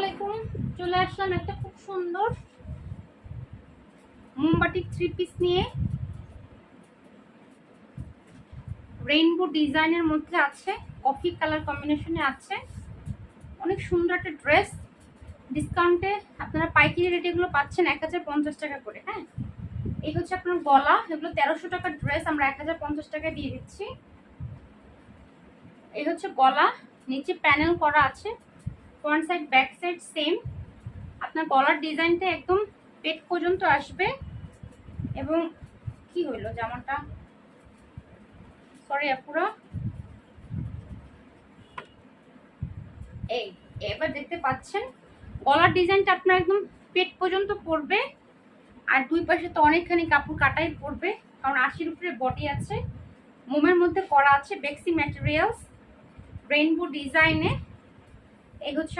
আলাইকুম, চলে আসলাম একটা খুব সুন্দর মোমবাটি থ্রি পিস নিয়ে। রেইনবো ডিজাইনের মধ্যে আছে, কফি কালার কম্বিনেশনে আছে। অনেক সুন্দর একটা ড্রেস। ডিসকাউন্টে আপনারা পাইকারি রেটে এগুলো পাচ্ছেন 1050 টাকা করে। হ্যাঁ, এই হচ্ছে আপনার গলা। এগুলো 1300 টাকার ড্রেস আমরা 1050 টাকায় দিয়ে দিচ্ছি। এই হচ্ছে গলা, নিচে প্যানেল করা আছে, front side back side same. আপনার গলার ডিজাইনটা একদম পেট পর্যন্ত আসবে। এবং কি হইলো জামাটা, সরি আপুরা, এই এবার দেখতে পাচ্ছেন গলার ডিজাইনটা আপনার একদম পেট পর্যন্ত পড়বে। আর দুই পাশে তো অনেকখানি কাপড় কাটাই পড়বে, কারণ 80-র উপরে বডি আছে। মোমের মধ্যে করা আছে বেক্সি ম্যাটেরিয়ালস, রেইনবো ডিজাইনে। এই হচ্ছে